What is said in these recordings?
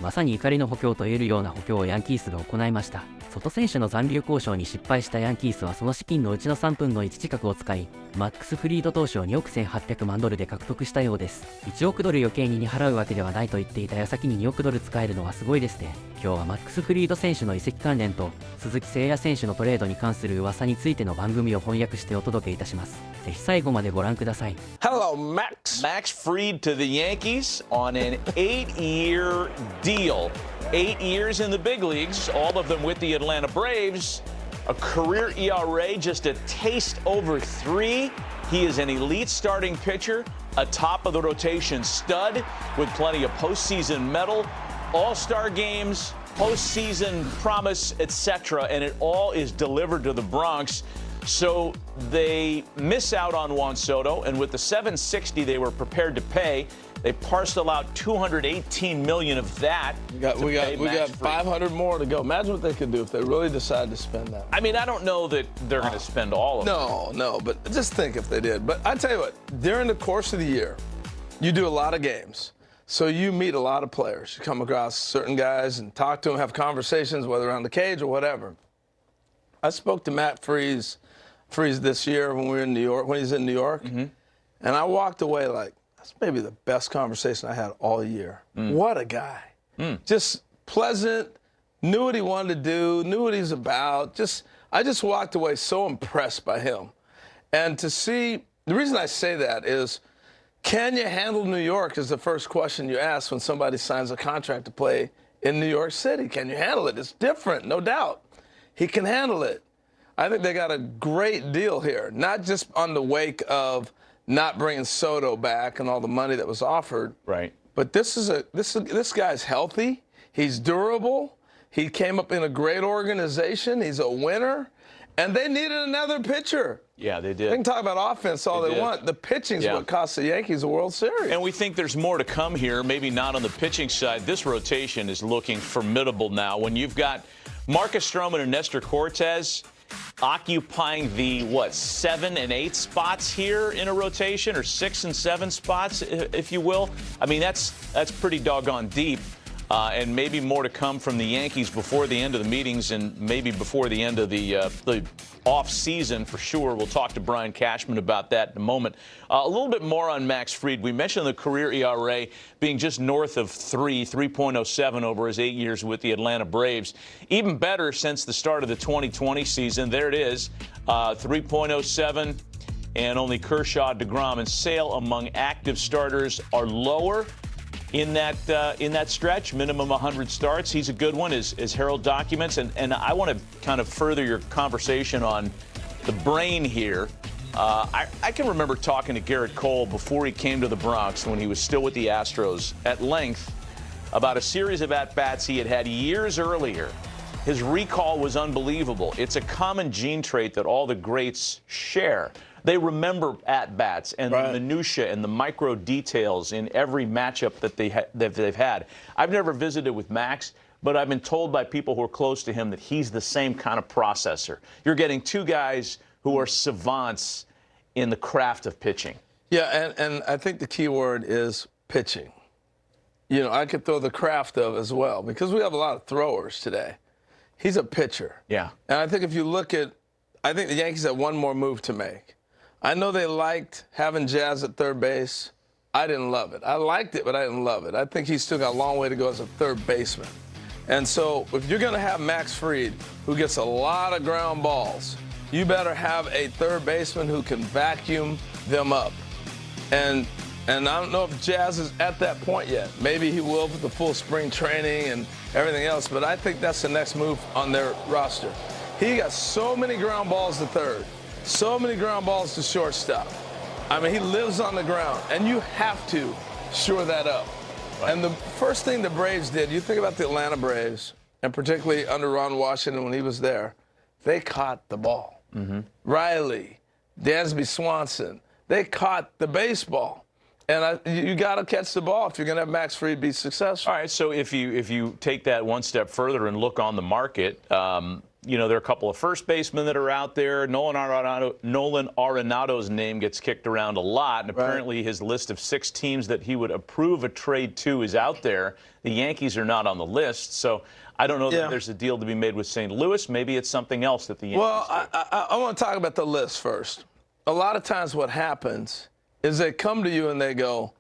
まさに怒りの補強と言えるような補強をヤンキースが行いました。ソト選手の残留交渉に失敗したヤンキースはその資金のうちの3分の1近くを使い、マックスフリード投手を2億1800万ドルで獲得したようです。1億ドル余計に払うわけではないと言っていた矢先に2億ドル使えるのはすごいですね。今日はマックスフリード選手の移籍関連と鈴木誠也選手のトレードに関する噂についての番組を翻訳してお届けいたします。ぜひ最後までご覧ください。 Hello, Max. Max Fried to the Yankees on an 8-year deal. 8 years in the big leagues, all of them with the Atlanta Braves. A career ERA just a taste over 3. He is an elite starting pitcher, a top of the rotation stud with plenty of postseason mettle, all-star games, postseason promise, etc. And it all is delivered to the Bronx. So they miss out on Juan Soto, and with the $760 they were prepared to pay, they parcel out $218 million of that. We got 500 more to go. Imagine what they could do if they really decide to spend that. I mean, I don't know that they're going to spend all of it. No, but just think if they did. But I tell you what, during the course of the year, you do a lot of games. So you meet a lot of players. You come across certain guys and talk to them, have conversations, whether on the cage or whatever. I spoke to Matt Freese this year when we were in New York, when he's in New York, and I walked away like, that's maybe the best conversation I had all year. What a guy. Just pleasant, knew what he wanted to do, knew what he's about. I just walked away so impressed by him. And to see, the reason I say that is, can you handle New York is the first question you ask when somebody signs a contract to play in New York City. Can you handle it? It's different, no doubt. He can handle it. I think they got a great deal here, not just on the wake of not bringing Soto back and all the money that was offered. Right. But this guy's healthy. He's durable. He came up in a great organization. He's a winner. And they needed another pitcher. Yeah, they did. They can talk about offense all they want. The pitching's what cost the Yankees a World Series. And we think there's more to come here, maybe not on the pitching side. This rotation is looking formidable now. When you've got Marcus Stroman and Nestor Cortez occupying the, 7 and 8 spots here in a rotation, or 6 and 7 spots, if you will. I mean, that's pretty doggone deep. And maybe more to come from the Yankees before the end of the meetings and maybe before the end of the off season for sure. We'll talk to Brian Cashman about that in a moment. A little bit more on Max Fried. We mentioned the career ERA being just north of 3.07 over his 8 years with the Atlanta Braves. Even better since the start of the 2020 season. There it is, 3.07. And only Kershaw, DeGrom, and Sale among active starters are lower in that stretch, minimum 100 starts. He's a good one, as Harold documents. And I want to kind of further your conversation on the brain here. I can remember talking to Garrett Cole before he came to the Bronx when he was still with the Astros at length about a series of at-bats he had had years earlier. His recall was unbelievable. It's a common gene trait that all the greats share. They remember at-bats and the minutia and the micro details in every matchup that they've had. I've never visited with Max, but I've been told by people who are close to him that he's the same kind of processor. You're getting two guys who are savants in the craft of pitching. Yeah, and I think the key word is pitching. You know, I could throw the craft of as well, because we have a lot of throwers today. He's a pitcher. Yeah. And I think if you look at, I think the Yankees have one more move to make. I know they liked having Jazz at third base. I didn't love it. I liked it, but I didn't love it. I think he's still got a long way to go as a third baseman. And so if you're going to have Max Fried, who gets a lot of ground balls, you better have a third baseman who can vacuum them up. And I don't know if Jazz is at that point yet. Maybe he will with the full spring training and everything else, but I think that's the next move on their roster. He got so many ground balls to third. So many ground balls to shortstop. I mean, he lives on the ground, and you have to shore that up. Right. And the first thing the Braves did, you think about the Atlanta Braves, and particularly under Ron Washington when he was there, they caught the ball. Riley, Dansby Swanson, they caught the baseball. And you got to catch the ball if you're going to have Max Fried be successful. All right, so if you take that one step further and look on the market, there are a couple of first basemen that are out there. Nolan Arenado's name gets kicked around a lot, and apparently his list of 6 teams that he would approve a trade to is out there. The Yankees are not on the list, so I don't know that there's a deal to be made with St. Louis. Maybe it's something else that the Yankees I want to talk about the list first. A lot of times what happens is they come to you and they go,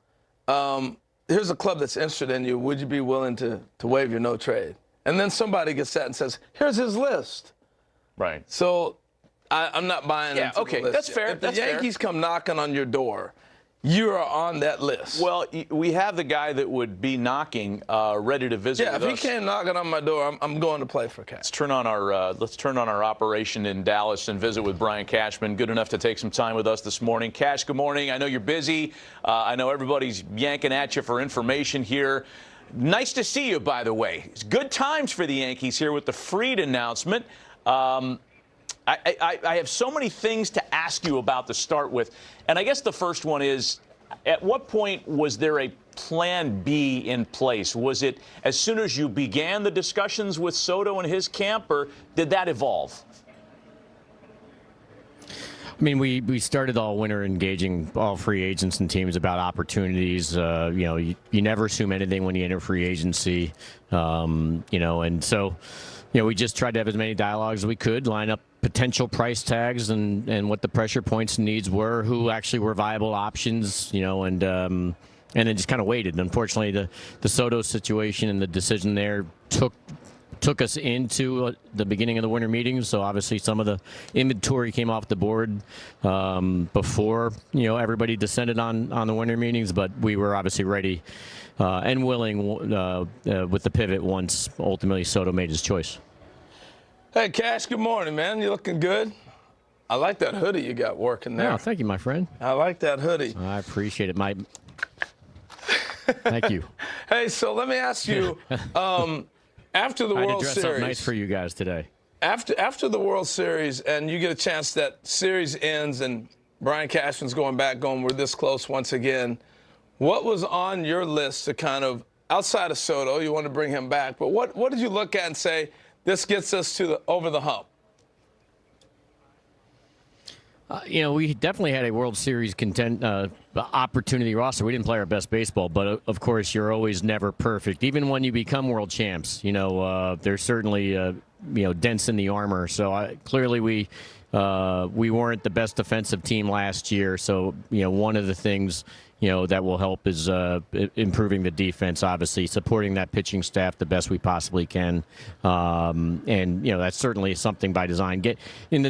here's a club that's interested in you. Would you be willing to waive your no trade? And then somebody gets that and says, here's his list. Right. So I'm not buying into the list. That's fair. If the Yankees come knocking on your door, you are on that list. Well, we have the guy that would be knocking, ready to visit with us. If he came knocking on my door, I'm going to play for Cash. Let's turn on our operation in Dallas and visit with Brian Cashman. Good enough to take some time with us this morning. Cash, good morning. I know you're busy. I know everybody's yanking at you for information here. Nice to see you, by the way. It's good times for the Yankees here with the Fried announcement. I have so many things to ask you about to start with. And I guess the first one is, at what point was there a plan B in place? Was it as soon as you began the discussions with Soto and his camp, or did that evolve? I mean, we started all winter engaging all free agents and teams about opportunities. You never assume anything when you enter free agency, and so, we just tried to have as many dialogues as we could, line up potential price tags and what the pressure points and needs were, who actually were viable options, and then just kind of waited. Unfortunately, the Soto situation and the decision there took us into the beginning of the winter meetings, so obviously some of the inventory came off the board before everybody descended on the winter meetings, but we were obviously ready and willing with the pivot once ultimately Soto made his choice. Hey, Cash, good morning, man. You looking good? I like that hoodie you got working there. Oh, thank you, my friend. I like that hoodie. I appreciate it, Mike. Thank you. Hey, so let me ask you, after the World Series, I dress up nice for you guys today. After the World Series, and you get a chance that series ends, and Brian Cashman's going, we're this close once again. What was on your list to kind of, outside of Soto, you want to bring him back, but what did you look at and say, this gets us over the hump? We definitely had a World Series opportunity roster. We didn't play our best baseball, but of course, you're always never perfect. Even when you become world champs, there's certainly dents in the armor. So clearly, we weren't the best defensive team last year. So one of the things that will help is improving the defense. Obviously, supporting that pitching staff the best we possibly can, and that's certainly something by design. Get in the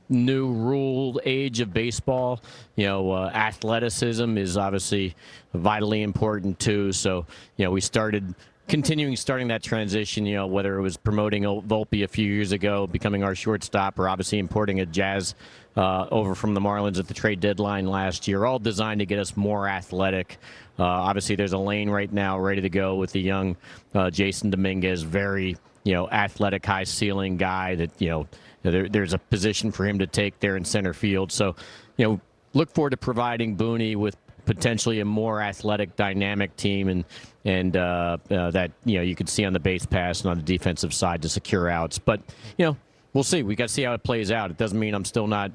new ruled age of baseball, athleticism is obviously vitally important too. So, we starting that transition, whether it was promoting Volpe a few years ago, becoming our shortstop, or obviously importing a Jazz over from the Marlins at the trade deadline last year, all designed to get us more athletic. Obviously, there's a lane right now ready to go with the young Jason Dominguez, very, athletic, high ceiling guy that, there's a position for him to take there in center field. So, look forward to providing Booney with potentially a more athletic, dynamic team, and that you could see on the base pass and on the defensive side to secure outs. But we'll see. We got to see how it plays out. It doesn't mean I'm still not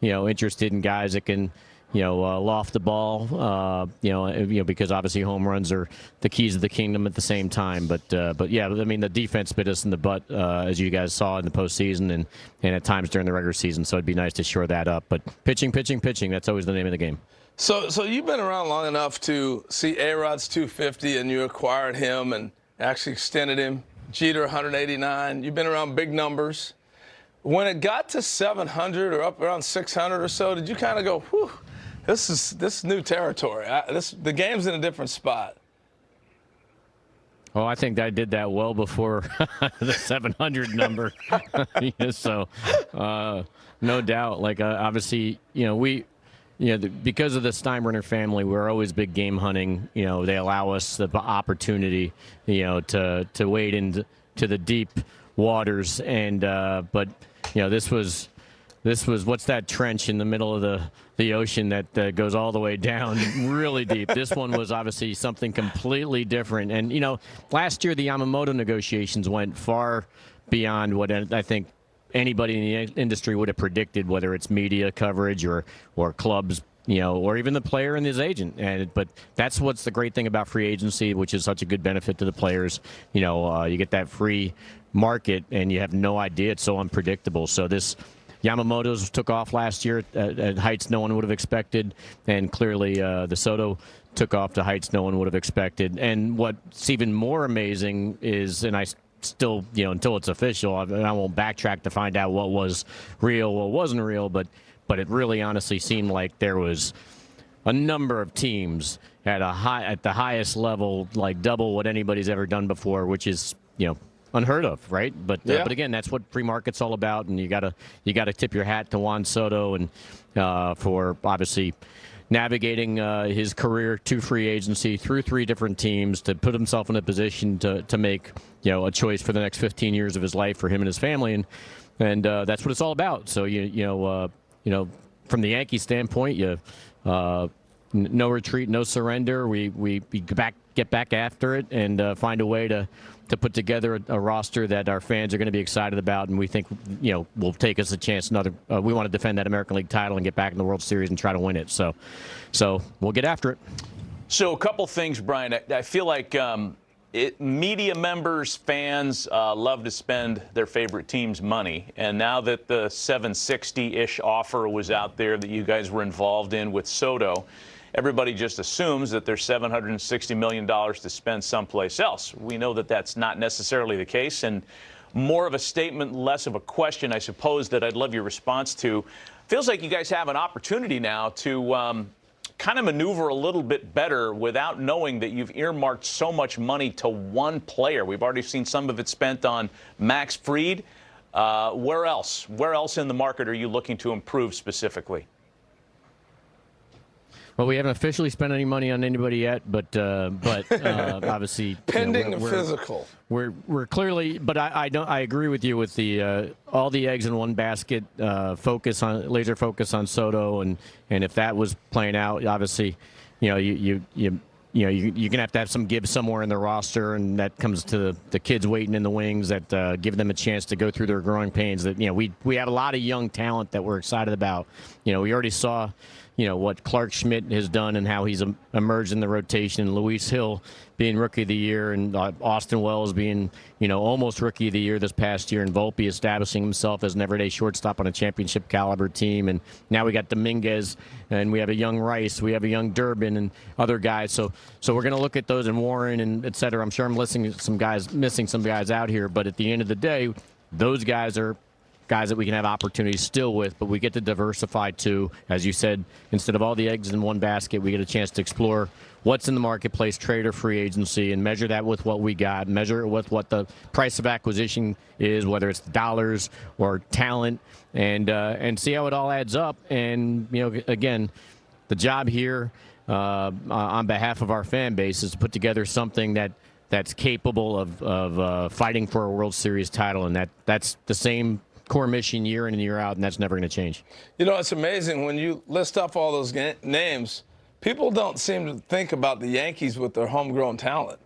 interested in guys that can loft the ball, because obviously home runs are the keys of the kingdom at the same time. But yeah, I mean, the defense bit us in the butt, as you guys saw in the postseason and at times during the regular season. So it'd be nice to shore that up. But pitching, that's always the name of the game. So you've been around long enough to see A-Rod's 250, and you acquired him and actually extended him. Jeter 189. You've been around big numbers. When it got to 700 or up around 600 or so, did you kind of go, whew, this is new territory. The game's in a different spot. Oh, I think I did that well before the 700 number. So, no doubt. Like, obviously, because of the Steinbrenner family, we're always big game hunting. They allow us the opportunity, to wade into the deep waters. And but this was what's that trench in the middle of the ocean that goes all the way down really deep. This one was obviously something completely different. And last year the Yamamoto negotiations went far beyond what I think anybody in the industry would have predicted, whether it's media coverage or clubs, or even the player and his agent. But that's what's the great thing about free agency, which is such a good benefit to the players. You get that free market, and you have no idea. It's so unpredictable. So this Yamamoto's took off last year at heights no one would have expected, and clearly the Soto took off to heights no one would have expected. And what's even more amazing is, and I still, until it's official, I won't backtrack to find out what was real, what wasn't real, but it really honestly seemed like there was a number of teams at the highest level, like double what anybody's ever done before, which is, unheard of, right? But again, that's what free market's all about, and you gotta tip your hat to Juan Soto and for obviously navigating his career to free agency through 3 different teams to put himself in a position to make a choice for the next 15 years of his life for him and his family, and that's what it's all about. So from the Yankee standpoint, no retreat, no surrender. We get back after it and find a way to put together a roster that our fans are going to be excited about, and we think will take us a chance. We want to defend that American League title and get back in the World Series and try to win it. So we'll get after it. So a couple things, Brian. I feel like media members, fans love to spend their favorite team's money, and now that the 760-ish offer was out there that you guys were involved in with Soto, everybody just assumes that there's $760 million to spend someplace else. We know that that's not necessarily the case, and more of a statement, less of a question, I suppose, that I'd love your response to. Feels like you guys have an opportunity now to kind of maneuver a little bit better without knowing that you've earmarked so much money to one player. We've already seen some of it spent on Max Fried. Where else? Where else in the market are you looking to improve specifically? Well, we haven't officially spent any money on anybody yet, but obviously pending the physical. We're clearly, but I agree with you with the all the eggs in one basket laser focus on Soto, and if that was playing out, obviously, you're gonna have to have some give somewhere in the roster, and that comes to the kids waiting in the wings that give them a chance to go through their growing pains. That we have a lot of young talent that we're excited about. We already saw what Clark Schmidt has done and how he's emerged in the rotation. Luis Hill being Rookie of the Year, and Austin Wells being, almost Rookie of the Year this past year, and Volpe establishing himself as an everyday shortstop on a championship caliber team. And now we got Dominguez, and we have a young Rice, we have a young Durbin, and other guys. So we're going to look at those, and Warren, and et cetera. I'm sure I'm missing some guys out here, but at the end of the day, those guys are guys that we can have opportunities still with, but we get to diversify too. As you said, instead of all the eggs in one basket, we get a chance to explore what's in the marketplace, trade or free agency, and measure that with what we got, measure it with what the price of acquisition is, whether it's dollars or talent, and see how it all adds up. And, again, the job here on behalf of our fan base is to put together something that's capable of fighting for a World Series title, and that's the same core mission year in and year out, and that's never going to change. It's amazing when you list off all those names, people don't seem to think about the Yankees with their homegrown talent.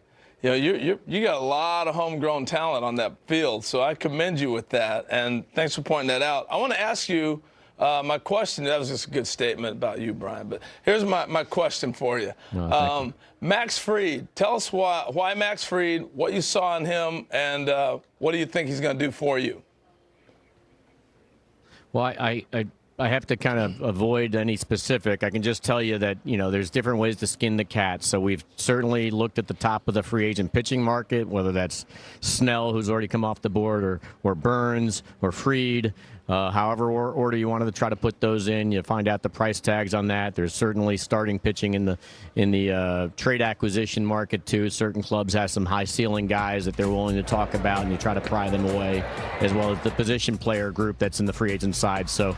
You got a lot of homegrown talent on that field, so I commend you with that, and thanks for pointing that out. I want to ask you my question. That was just a good statement about you, Brian, but here's my question for you. You. Max Fried, tell us why Max Fried, what you saw in him, and what do you think he's going to do for you? Well, I have to kind of avoid any specific. I can just tell you that, there's different ways to skin the cat. So we've certainly looked at the top of the free agent pitching market, whether that's Snell, who's already come off the board, or Burns, or Fried. However order you wanted to try to put those in, you find out the price tags on that. There's certainly starting pitching in the trade acquisition market too. Certain clubs have some high ceiling guys that they're willing to talk about, and you try to pry them away, as well as the position player group that's in the free agent side. So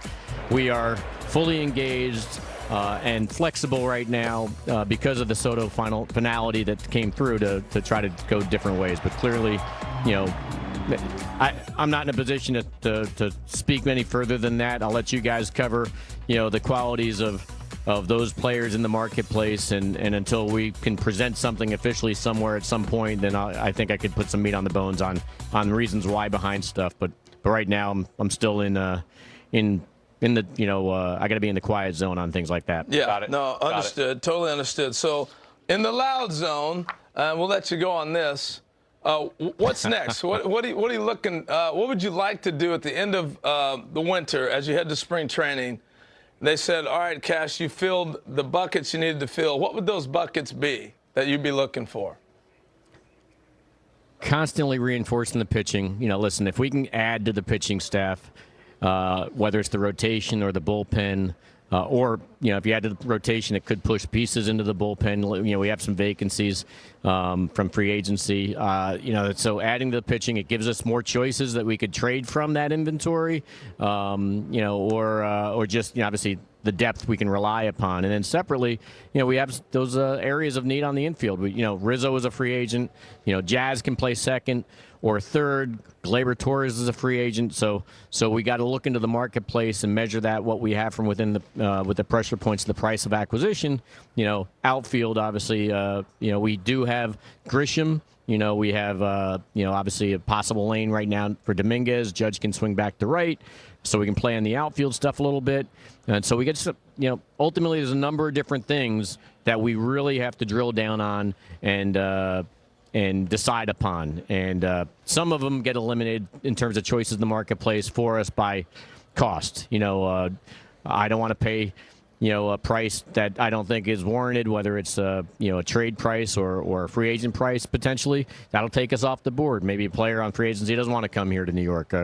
we are fully engaged and flexible right now because of the Soto finality that came through to try to go different ways. But clearly, I'm not in a position to speak any further than that. I'll let you guys cover, the qualities of of those players in the marketplace, and until we can present something officially somewhere at some point, then I think I could put some meat on the bones on reasons why behind stuff. But right now, I'm still in the I got to be in the quiet zone on things like that. Yeah, Got it. no, understood, totally understood. So in the loud zone, we'll let you go on this. What's next? What are you looking? What would you like to do at the end of the winter as you head to spring training? They said, all right, Cash, you filled the buckets you needed to fill. What would those buckets be that you'd be looking for? Constantly reinforcing the pitching. Listen, if we can add to the pitching staff, whether it's the rotation or the bullpen, or if you add to the rotation, it could push pieces into the bullpen. We have some vacancies from free agency. So adding to the pitching, it gives us more choices that we could trade from that inventory. Or just obviously the depth we can rely upon. And then separately, we have those areas of need on the infield. Rizzo is a free agent. Jazz can play second or third. Gleyber Torres is a free agent. So we got to look into the marketplace and measure that, what we have from within the with the pressure points, the price of acquisition. Outfield, obviously, we do have Grisham. We have, obviously a possible lane right now for Dominguez. Judge can swing back to right, so we can play on the outfield stuff a little bit. And so we get, ultimately there's a number of different things that we really have to drill down on and decide upon. And some of them get eliminated in terms of choices in the marketplace for us by cost. I don't want to pay a price that I don't think is warranted, whether it's a trade price or a free agent price potentially. That'll take us off the board. Maybe a player on free agency doesn't want to come here to New York.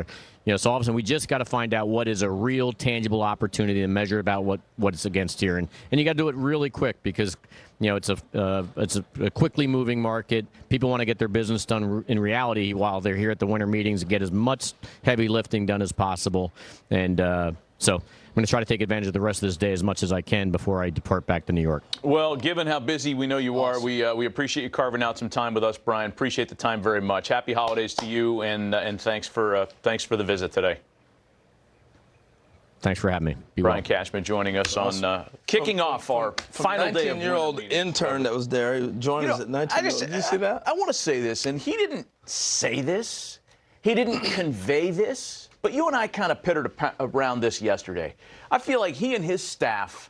So all of a sudden we just got to find out what is a real tangible opportunity and measure about what it's against here. And you got to do it really quick because it's a quickly moving market. People want to get their business done in reality while they're here at the winter meetings and get as much heavy lifting done as possible. And so I'm going to try to take advantage of the rest of this day as much as I can before I depart back to New York. Well, given how busy we know you are, we appreciate you carving out some time with us, Brian. Appreciate the time very much. Happy holidays to you, and thanks for the visit today. Thanks for having me. Brian Cashman joining us on kicking off our final day of 19-year-old intern that was there. He joined us at 19. Did you see that? I want to say this, and he didn't say this. He didn't convey this. But you and I kind of pittered around this yesterday. I feel like he and his staff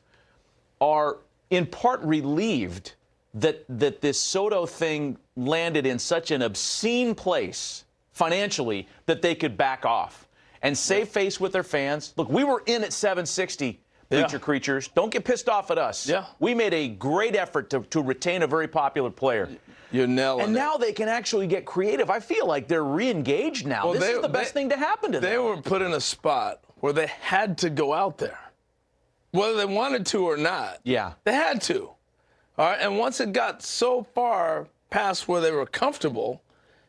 are in part relieved that this Soto thing landed in such an obscene place financially that they could back off and save face with their fans. Look, we were in at 760, Bleacher Creatures. Don't get pissed off at us. Yeah. We made a great effort to retain a very popular player. You're nailing And it. now they can actually get creative. I feel like they're re-engaged now. Well, this is the best thing to happen to them. They were put in a spot where they had to go out there, whether they wanted to or not. Yeah. They had to. All right. And once it got so far past where they were comfortable,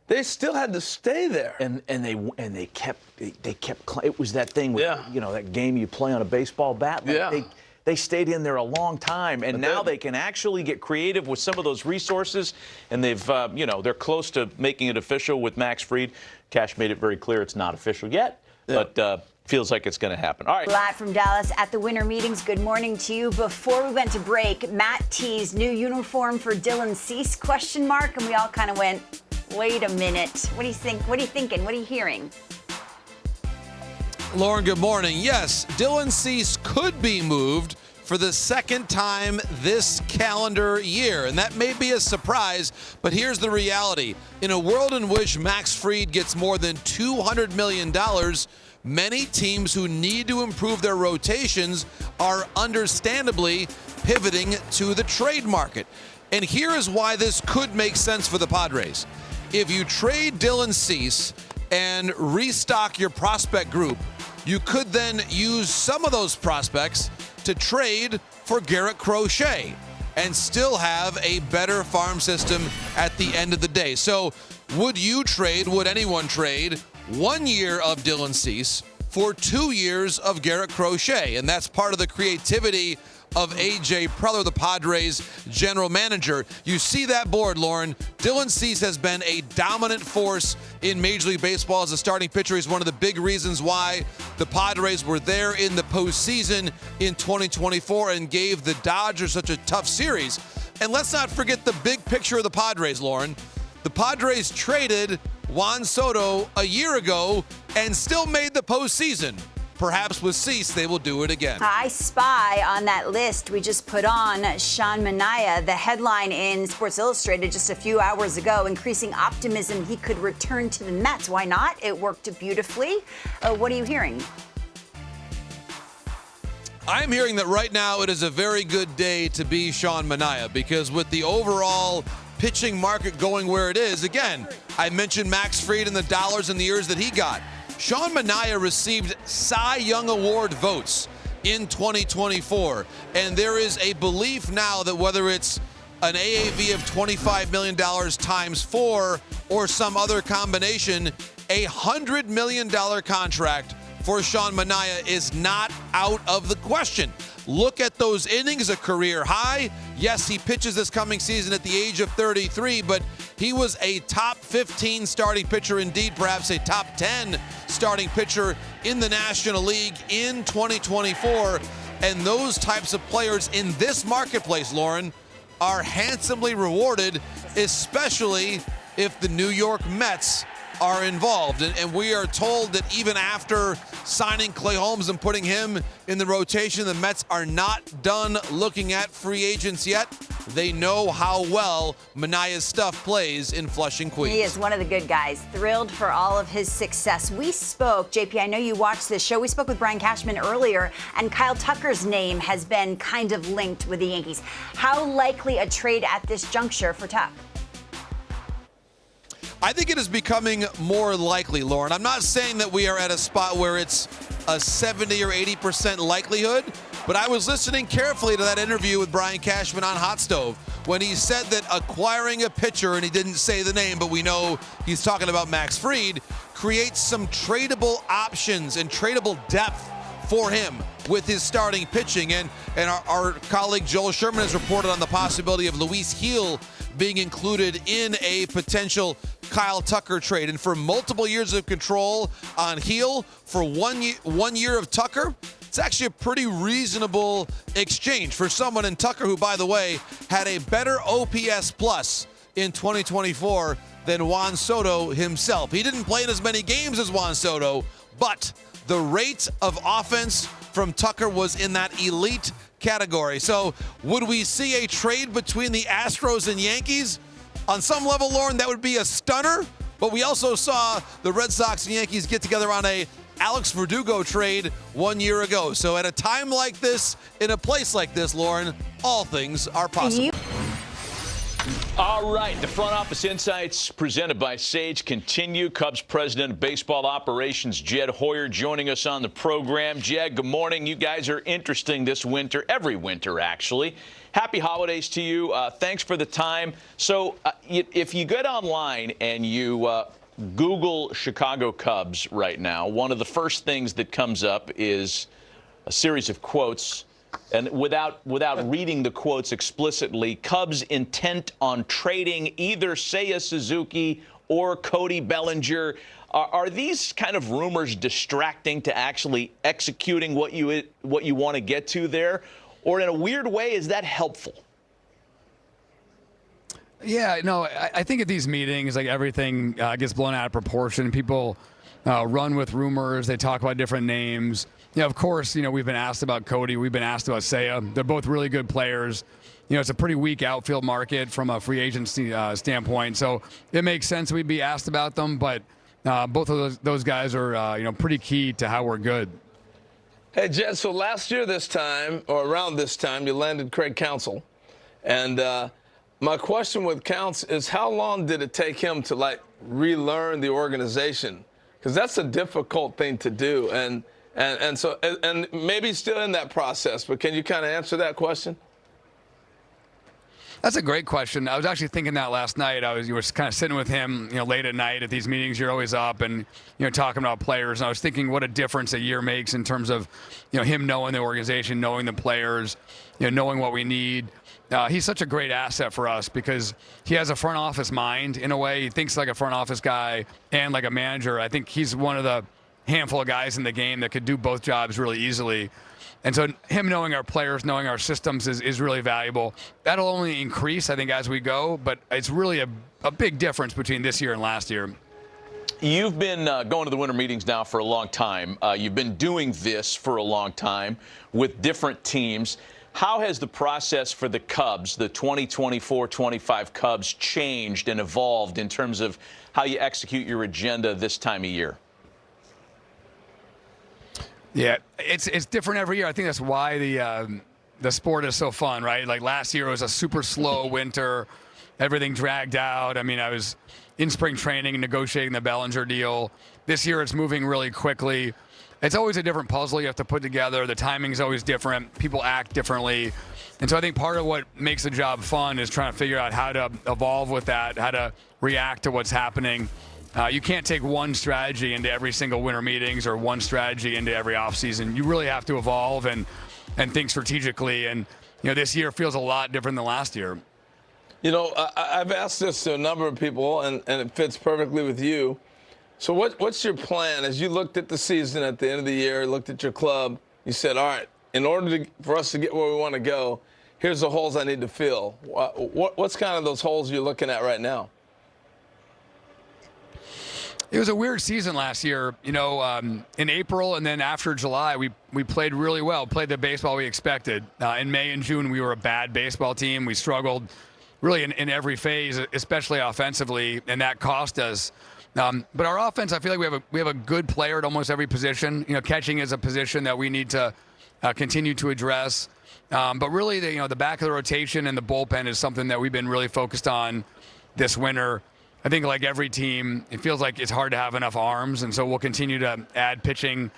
they still had to stay there. And they kept it was that thing with that game you play on a baseball bat. Like they stayed in there a long time, and now they can actually get creative with some of those resources. And they've, they're close to making it official with Max Fried. Cash made it very clear it's not official yet, but feels like it's going to happen. All right. Live from Dallas at the winter meetings. Good morning to you. Before we went to break, Matt teased new uniform for Dylan Cease ? And we all kind of went, wait a minute. What do you think? What are you thinking? What are you hearing? Lauren, good morning. Yes, Dylan Cease could be moved for the second time this calendar year, and that may be a surprise, but here's the reality. In a world in which Max Fried gets more than $200 million, many teams who need to improve their rotations are understandably pivoting to the trade market. And here is why this could make sense for the Padres. If you trade Dylan Cease and restock your prospect group, you could then use some of those prospects to trade for Garrett Crochet and still have a better farm system at the end of the day. So would anyone trade 1 year of Dylan Cease for 2 years of Garrett Crochet? And that's part of the creativity of A.J. Preller, the Padres general manager. You see that board, Lauren. Dylan Cease has been a dominant force in Major League Baseball as a starting pitcher. He's one of the big reasons why the Padres were there in the postseason in 2024 and gave the Dodgers such a tough series. And let's not forget the big picture of the Padres, Lauren. The Padres traded Juan Soto a year ago and still made the postseason. Perhaps with Cease, they will do it again. I spy on that list we just put on Sean Manaea. The headline in Sports Illustrated just a few hours ago, increasing optimism he could return to the Mets. Why not? It worked beautifully. What are you hearing? I'm hearing that right now it is a very good day to be Sean Manaea, because with the overall pitching market going where it is, again, I mentioned Max Fried and the dollars and the years that he got. Sean Manaea received Cy Young Award votes in 2024, and there is a belief now that whether it's an AAV of $25 million times 4 or some other combination, a $100 million contract for Sean Manaea is not out of the question. Look at those innings, a career high. Yes, he pitches this coming season at the age of 33, but he was a top 15 starting pitcher, indeed perhaps a top 10 starting pitcher in the National League in 2024. And those types of players in this marketplace, Lauren, are handsomely rewarded, especially if the New York Mets are involved. And we are told that even after signing Clay Holmes and putting him in the rotation, the Mets are not done looking at free agents yet. They know how well Manaea's stuff plays in Flushing, Queens. He is one of the good guys. Thrilled for all of his success. We spoke, JP, I know you watched this show. We spoke with Brian Cashman earlier, and Kyle Tucker's name has been kind of linked with the Yankees. How likely a trade at this juncture for Tuck? I think it is becoming more likely, Lauren. I'm not saying that we are at a spot where it's a 70 or 80% likelihood, but I was listening carefully to that interview with Brian Cashman on Hot Stove when he said that acquiring a pitcher, and he didn't say the name, but we know he's talking about Max Fried, creates some tradable options and tradable depth for him with his starting pitching. And our colleague Joel Sherman has reported on the possibility of Luis Gil being included in a potential Kyle Tucker trade. And for multiple years of control on Gil, for 1 year of Tucker, it's actually a pretty reasonable exchange for someone in Tucker who, by the way, had a better OPS plus in 2024 than Juan Soto himself. He didn't play in as many games as Juan Soto, but the rate of offense from Tucker was in that elite category. So would we see a trade between the Astros and Yankees? On some level, Lauren, that would be a stunner, but we also saw the Red Sox and Yankees get together on a Alex Verdugo trade 1 year ago. So at a time like this, in a place like this, Lauren, all things are possible. All right, the Front Office Insights presented by Sage continue. Cubs President of Baseball Operations, Jed Hoyer, joining us on the program. Jed, good morning. You guys are interesting this winter, every winter, actually. Happy holidays to you. Thanks for the time. So if you get online and you Google Chicago Cubs right now, one of the first things that comes up is a series of quotes. And without reading the quotes explicitly, Cubs intent on trading either Seiya Suzuki or Cody Bellinger. Are these kind of rumors distracting to actually executing what you want to get to there? Or in a weird way, is that helpful? Yeah, no, I think at these meetings, like everything gets blown out of proportion. People run with rumors. They talk about different names. Of course, we've been asked about Cody. We've been asked about Seiya. They're both really good players. It's a pretty weak outfield market from a free agency standpoint. So it makes sense we'd be asked about them. But both of those guys are, pretty key to how we're good. Hey, Jed, so last year this time, or around this time, you landed Craig Counsell. And my question with Counts is how long did it take him to, relearn the organization? Because that's a difficult thing to do. And so maybe still in that process, but can you kind of answer that question? That's a great question. I was actually thinking that last night. You were kind of sitting with him, late at night at these meetings. You're always up and, talking about players. And I was thinking what a difference a year makes in terms of, him knowing the organization, knowing the players. knowing what we need. He's such a great asset for us because he has a front office mind in a way. He thinks like a front office guy and like a manager. I think he's one of the handful of guys in the game that could do both jobs really easily. And so him knowing our players, knowing our systems is really valuable. That'll only increase, I think, as we go, but it's really a big difference between this year and last year. You've been going to the winter meetings now for a long time. You've been doing this for a long time with different teams. How has the process for the Cubs, the 2024-25 Cubs, changed and evolved in terms of how you execute your agenda this time of year? Yeah, it's different every year. I think that's why the sport is so fun, right? Like last year it was a super slow winter, everything dragged out. I mean, I was in spring training negotiating the Bellinger deal. This year it's moving really quickly. It's always a different puzzle you have to put together. The timing is always different. People act differently. And so I think part of what makes the job fun is trying to figure out how to evolve with that, how to react to what's happening. You can't take one strategy into every single winter meetings or one strategy into every offseason. You really have to evolve and think strategically. And, this year feels a lot different than last year. I've asked this to a number of people, and it fits perfectly with you. So what's your plan as you looked at the season at the end of the year, looked at your club, you said, all right, in order for us to get where we want to go, here's the holes I need to fill. What's kind of those holes you're looking at right now? It was a weird season last year. In April and then after July, we played really well, played the baseball we expected. In May and June, we were a bad baseball team. We struggled really in every phase, especially offensively, and that cost us. But our offense, I feel like we have a good player at almost every position. Catching is a position that we need to continue to address. But really, the back of the rotation and the bullpen is something that we've been really focused on this winter. I think like every team, it feels like it's hard to have enough arms, and so we'll continue to add pitching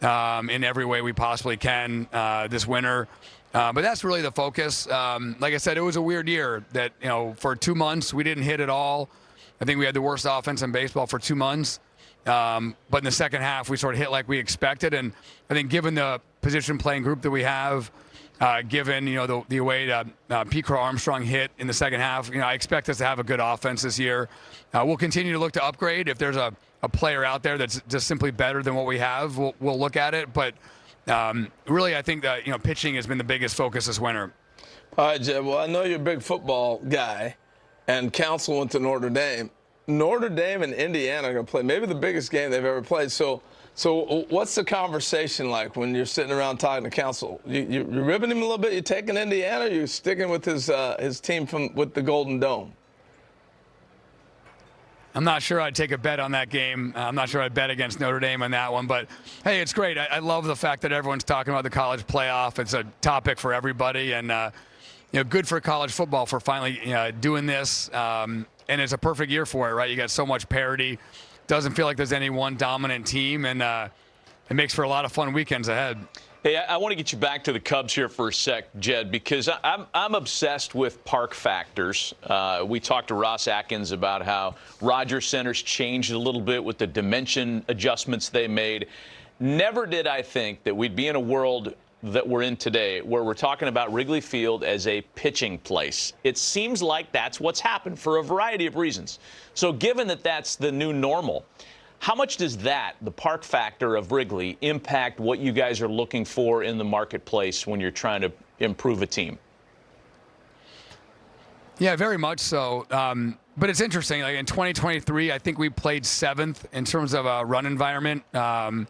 in every way we possibly can this winter. But that's really the focus. Like I said, it was a weird year that, for 2 months we didn't hit at all. I think we had the worst offense in baseball for 2 months. But in the second half, we sort of hit like we expected. And I think given the position playing group that we have, given, the way Pete Crow Armstrong hit in the second half, I expect us to have a good offense this year. We'll continue to look to upgrade. If there's a player out there that's just simply better than what we have, we'll look at it. But really, I think that, pitching has been the biggest focus this winter. All right, Jed. Well, I know you're a big football guy, and Council went to Notre Dame. Notre Dame and Indiana are going to play maybe the biggest game they've ever played. So what's the conversation like when you're sitting around talking to Council? You're ribbing him a little bit? You're taking Indiana, or you're sticking with his team with the Golden Dome? I'm not sure I'd take a bet on that game. I'm not sure I'd bet against Notre Dame on that one. But, hey, it's great. I love the fact that everyone's talking about the college playoff. It's a topic for everybody. And, good for college football for finally doing this. And it's a perfect year for it, right? You got so much parity. Doesn't feel like there's any one dominant team. And it makes for a lot of fun weekends ahead. Hey, I want to get you back to the Cubs here for a sec, Jed, because I'm obsessed with park factors. We talked to Ross Atkins about how Rogers Center's changed a little bit with the dimension adjustments they made. Never did I think that we'd be in a world that we're in today where we're talking about Wrigley Field as a pitching place. It seems like that's what's happened for a variety of reasons. So given that that's the new normal, how much does that, the park factor of Wrigley, impact what you guys are looking for in the marketplace when you're trying to improve a team? Yeah, very much so. But it's interesting. Like in 2023, I think we played 7th in terms of a run environment. And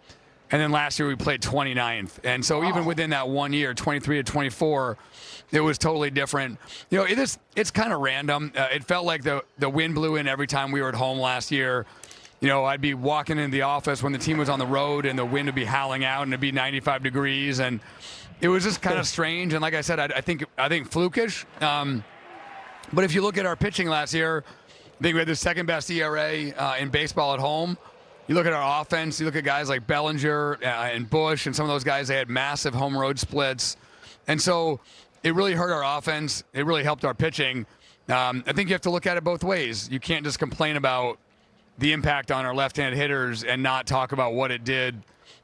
then last year we played 29th. And so even within that 1 year, 23 to 24, it was totally different. It's kind of random. It felt like the wind blew in every time we were at home last year. I'd be walking into the office when the team was on the road and the wind would be howling out and it'd be 95 degrees. And it was just kind of strange. And like I said, I think flukish. But if you look at our pitching last year, I think we had the second best ERA in baseball at home. You look at our offense, you look at guys like Bellinger and Bush and some of those guys, they had massive home road splits. And so it really hurt our offense. It really helped our pitching. I think you have to look at it both ways. You can't just complain about the impact on our left-handed hitters and not talk about what it did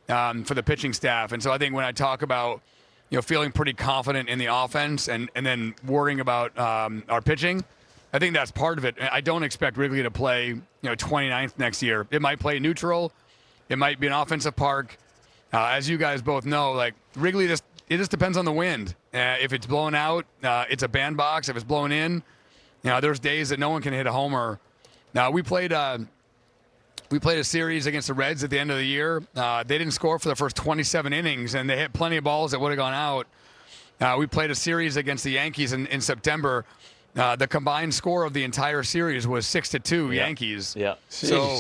for the pitching staff. And so I think when I talk about feeling pretty confident in the offense and then worrying about our pitching. I think that's part of it. I don't expect Wrigley to play 29th next year. It might play neutral. It might be an offensive park. As you guys both know, like Wrigley, it just depends on the wind. If it's blowing out, it's a bandbox. If it's blowing in, there's days that no one can hit a homer. Now we played a series against the Reds at the end of the year. They didn't score for the first 27 innings, and they hit plenty of balls that would have gone out. We played a series against the Yankees in September. The combined score of the entire series was 6-2 Yankees. Yeah. So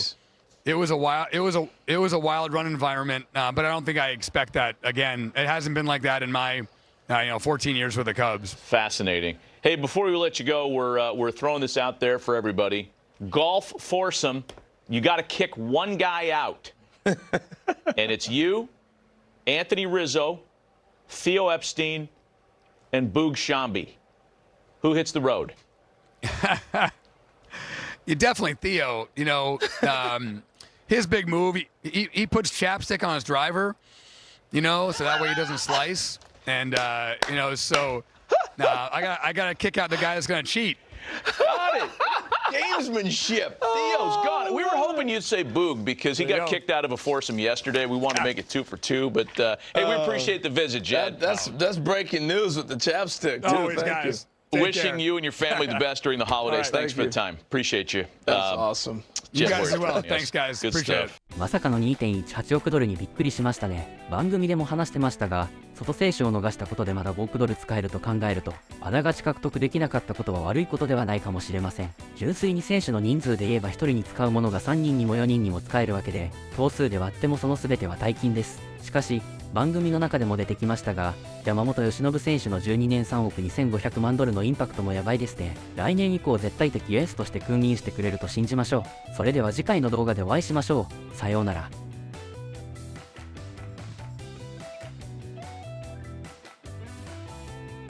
it was a wild run environment, but I don't think I expect that again. It hasn't been like that in my 14 years with the Cubs. Fascinating. Hey, before we let you go, we're throwing this out there for everybody. Golf foursome. You got to kick one guy out. And it's you, Anthony Rizzo, Theo Epstein, and Boog Shambi. Who hits the road? You definitely Theo. His big move, he puts chapstick on his driver, so that way he doesn't slice. And, so I got to kick out the guy that's going to cheat. Got it. Gamesmanship. Theo's got it. We were hoping you'd say Boog because he got kicked out of a foursome yesterday. We wanted to make it 2 for 2, but hey, we appreciate the visit, Jed. That's breaking news with the chapstick, too. Always, Thank guys. you. Wishing you and your family the best during the holidays. Right, Thanks for the time. Appreciate you. That's awesome. You Jed guys Hoyer as well. joining us. Thanks, guys. Good Appreciate it. stuff. まさかの 2.18 億ドルにびっくりしましたね。番組でも話してましたが、ソト選手を逃したことでまだ5億ドル使えると考えると、あながち獲得できなかったことは悪いことではないかもしれません。純粋に選手の人数で言えば1人に使うものが3人にも4人にも使えるわけで、頭数で割ってもその全ては大金です。しかし、番組の中でも出てきましたが、山本由伸選手の12年3億2500万ドルのインパクトもやばいですね。来年以降絶対的エースとして君臨してくれると信じましょう。それでは次回の動画でお会いしましょう。さようなら。